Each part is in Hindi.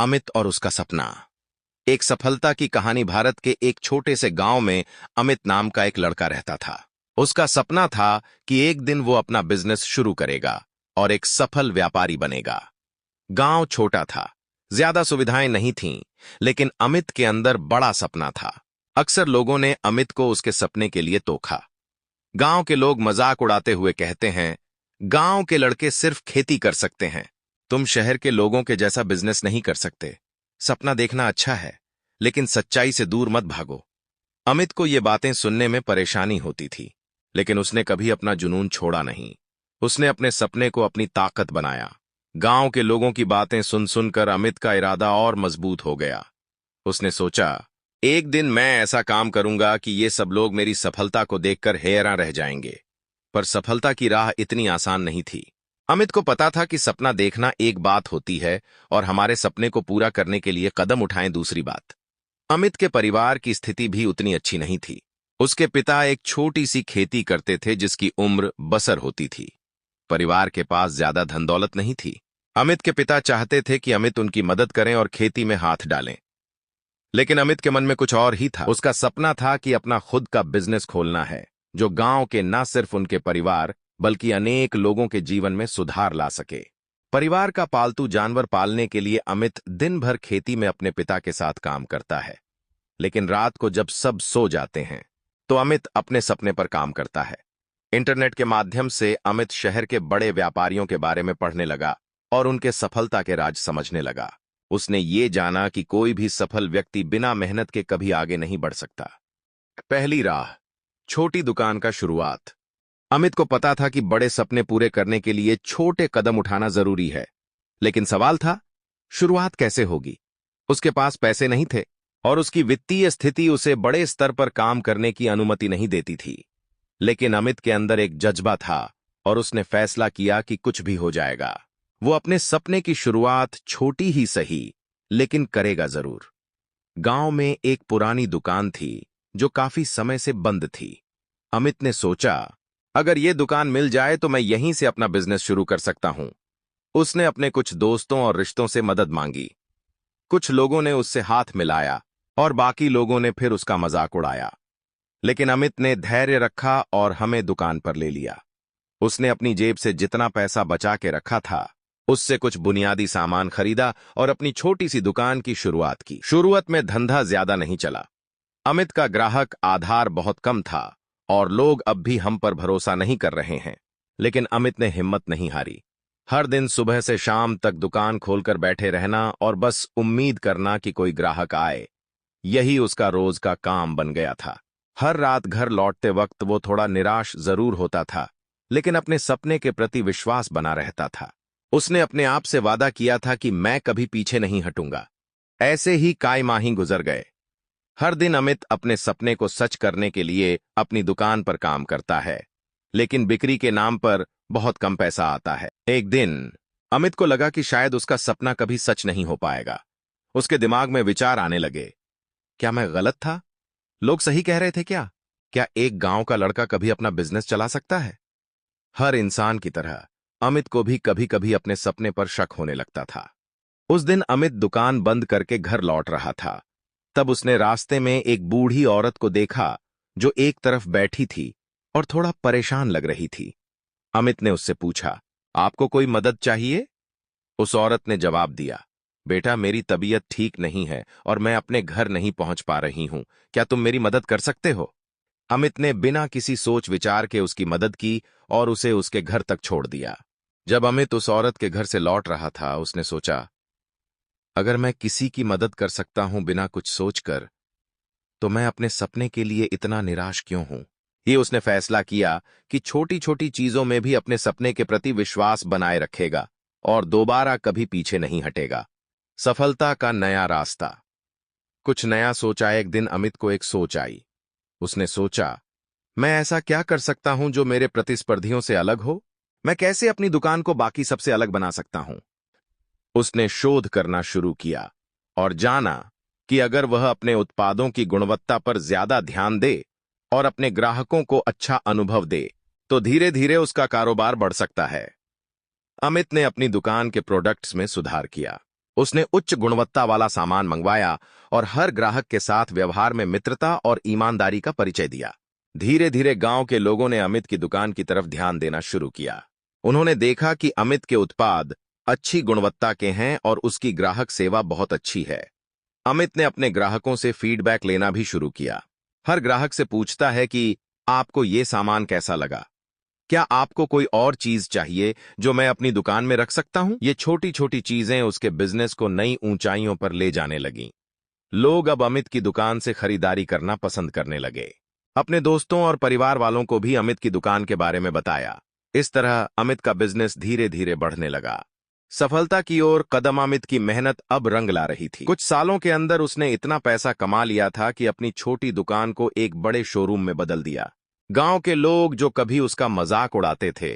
अमित और उसका सपना। एक सफलता की कहानी। भारत के एक छोटे से गांव में अमित नाम का एक लड़का रहता था। उसका सपना था कि एक दिन वो अपना बिजनेस शुरू करेगा और एक सफल व्यापारी बनेगा। गांव छोटा था, ज्यादा सुविधाएं नहीं थीं, लेकिन अमित के अंदर बड़ा सपना था। अक्सर लोगों ने अमित को उसके सपने के लिए टोका। गांव के लोग मजाक उड़ाते हुए कहते हैं, गांव के लड़के सिर्फ खेती कर सकते हैं, तुम शहर के लोगों के जैसा बिजनेस नहीं कर सकते। सपना देखना अच्छा है, लेकिन सच्चाई से दूर मत भागो। अमित को ये बातें सुनने में परेशानी होती थी, लेकिन उसने कभी अपना जुनून छोड़ा नहीं। उसने अपने सपने को अपनी ताकत बनाया। गांव के लोगों की बातें सुन सुनकर अमित का इरादा और मजबूत हो गया। उसने सोचा, एक दिन मैं ऐसा काम करूंगा कि ये सब लोग मेरी सफलता को देखकर हैरान रह जाएंगे। पर सफलता की राह इतनी आसान नहीं थी। अमित को पता था कि सपना देखना एक बात होती है और हमारे सपने को पूरा करने के लिए कदम उठाएं दूसरी बात। अमित के परिवार की स्थिति भी उतनी अच्छी नहीं थी। उसके पिता एक छोटी सी खेती करते थे जिसकी उम्र बसर होती थी। परिवार के पास ज्यादा धन दौलत नहीं थी। अमित के पिता चाहते थे कि अमित उनकी मदद करें और खेती में हाथ डालें, लेकिन अमित के मन में कुछ और ही था। उसका सपना था कि अपना खुद का बिजनेस खोलना है, जो गांव के न सिर्फ उनके परिवार बल्कि अनेक लोगों के जीवन में सुधार ला सके। परिवार का पालतू जानवर पालने के लिए अमित दिन भर खेती में अपने पिता के साथ काम करता है, लेकिन रात को जब सब सो जाते हैं तो अमित अपने सपने पर काम करता है। इंटरनेट के माध्यम से अमित शहर के बड़े व्यापारियों के बारे में पढ़ने लगा और उनके सफलता के राज समझने लगा। उसने ये जाना कि कोई भी सफल व्यक्ति बिना मेहनत के कभी आगे नहीं बढ़ सकता। पहली राह, छोटी दुकान का शुरुआत। अमित को पता था कि बड़े सपने पूरे करने के लिए छोटे कदम उठाना जरूरी है, लेकिन सवाल था, शुरुआत कैसे होगी? उसके पास पैसे नहीं थे और उसकी वित्तीय स्थिति उसे बड़े स्तर पर काम करने की अनुमति नहीं देती थी। लेकिन अमित के अंदर एक जज्बा था और उसने फैसला किया कि कुछ भी हो जाएगा, वो अपने सपने की शुरुआत छोटी ही सही, लेकिन करेगा जरूर। गांव में एक पुरानी दुकान थी जो काफी समय से बंद थी। अमित ने सोचा, अगर ये दुकान मिल जाए तो मैं यहीं से अपना बिजनेस शुरू कर सकता हूं। उसने अपने कुछ दोस्तों और रिश्तों से मदद मांगी। कुछ लोगों ने उससे हाथ मिलाया और बाकी लोगों ने फिर उसका मजाक उड़ाया, लेकिन अमित ने धैर्य रखा और हमें दुकान पर ले लिया। उसने अपनी जेब से जितना पैसा बचा के रखा था उससे कुछ बुनियादी सामान खरीदा और अपनी छोटी सी दुकान की शुरुआत की। शुरुआत में धंधा ज्यादा नहीं चला। अमित का ग्राहक आधार बहुत कम था और लोग अब भी हम पर भरोसा नहीं कर रहे हैं, लेकिन अमित ने हिम्मत नहीं हारी। हर दिन सुबह से शाम तक दुकान खोलकर बैठे रहना और बस उम्मीद करना कि कोई ग्राहक आए, यही उसका रोज का काम बन गया था। हर रात घर लौटते वक्त वो थोड़ा निराश जरूर होता था, लेकिन अपने सपने के प्रति विश्वास बना रहता था। उसने अपने आप से वादा किया था कि मैं कभी पीछे नहीं हटूंगा। ऐसे ही कई माह गुजर गए। हर दिन अमित अपने सपने को सच करने के लिए अपनी दुकान पर काम करता है, लेकिन बिक्री के नाम पर बहुत कम पैसा आता है। एक दिन अमित को लगा कि शायद उसका सपना कभी सच नहीं हो पाएगा। उसके दिमाग में विचार आने लगे, क्या मैं गलत था? लोग सही कह रहे थे क्या? क्या एक गांव का लड़का कभी अपना बिजनेस चला सकता है? हर इंसान की तरह अमित को भी कभी कभी अपने सपने पर शक होने लगता था। उस दिन अमित दुकान बंद करके घर लौट रहा था। तब उसने रास्ते में एक बूढ़ी औरत को देखा जो एक तरफ बैठी थी और थोड़ा परेशान लग रही थी। अमित ने उससे पूछा, आपको कोई मदद चाहिए? उस औरत ने जवाब दिया, बेटा मेरी तबीयत ठीक नहीं है और मैं अपने घर नहीं पहुंच पा रही हूं, क्या तुम मेरी मदद कर सकते हो? अमित ने बिना किसी सोच विचार के उसकी मदद की और उसे उसके घर तक छोड़ दिया। जब अमित उस औरत के घर से लौट रहा था, उसने सोचा, अगर मैं किसी की मदद कर सकता हूं बिना कुछ सोचकर, तो मैं अपने सपने के लिए इतना निराश क्यों हूं? ये उसने फैसला किया कि छोटी छोटी चीजों में भी अपने सपने के प्रति विश्वास बनाए रखेगा और दोबारा कभी पीछे नहीं हटेगा। सफलता का नया रास्ता। कुछ नया सोचा। एक दिन अमित को एक सोच आई। उसने सोचा, मैं ऐसा क्या कर सकता हूं जो मेरे प्रतिस्पर्धियों से अलग हो? मैं कैसे अपनी दुकान को बाकी सबसे अलग बना सकता हूं? उसने शोध करना शुरू किया और जाना कि अगर वह अपने उत्पादों की गुणवत्ता पर ज्यादा ध्यान दे और अपने ग्राहकों को अच्छा अनुभव दे, तो धीरे धीरे उसका कारोबार बढ़ सकता है। अमित ने अपनी दुकान के प्रोडक्ट्स में सुधार किया। उसने उच्च गुणवत्ता वाला सामान मंगवाया और हर ग्राहक के साथ व्यवहार में मित्रता और ईमानदारी का परिचय दिया। धीरे धीरे गांव के लोगों ने अमित की दुकान की तरफ ध्यान देना शुरू किया। उन्होंने देखा कि अमित के उत्पाद अच्छी गुणवत्ता के हैं और उसकी ग्राहक सेवा बहुत अच्छी है। अमित ने अपने ग्राहकों से फीडबैक लेना भी शुरू किया। हर ग्राहक से पूछता है कि आपको ये सामान कैसा लगा, क्या आपको कोई और चीज चाहिए जो मैं अपनी दुकान में रख सकता हूं। ये छोटी छोटी चीजें उसके बिजनेस को नई ऊंचाइयों पर ले जाने लगीं। लोग अब अमित की दुकान से खरीदारी करना पसंद करने लगे। अपने दोस्तों और परिवार वालों को भी अमित की दुकान के बारे में बताया। इस तरह अमित का बिजनेस धीरे धीरे बढ़ने लगा। सफलता की ओर कदम अमित की मेहनत अब रंग ला रही थी। कुछ सालों के अंदर उसने इतना पैसा कमा लिया था कि अपनी छोटी दुकान को एक बड़े शोरूम में बदल दिया। गांव के लोग जो कभी उसका मजाक उड़ाते थे,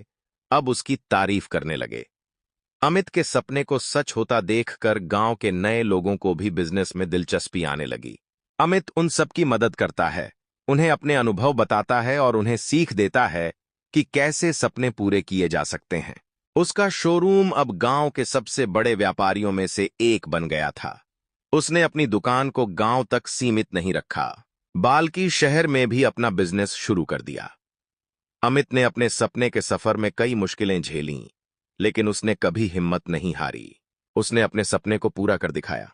अब उसकी तारीफ करने लगे। अमित के सपने को सच होता देखकर गांव के नए लोगों को भी बिजनेस में दिलचस्पी आने लगी। अमित उन सबकी मदद करता है, उन्हें अपने अनुभव बताता है और उन्हें सीख देता है कि कैसे सपने पूरे किए जा सकते हैं। उसका शोरूम अब गांव के सबसे बड़े व्यापारियों में से एक बन गया था। उसने अपनी दुकान को गांव तक सीमित नहीं रखा, बल्कि शहर में भी अपना बिजनेस शुरू कर दिया। अमित ने अपने सपने के सफर में कई मुश्किलें झेलीं, लेकिन उसने कभी हिम्मत नहीं हारी। उसने अपने सपने को पूरा कर दिखाया।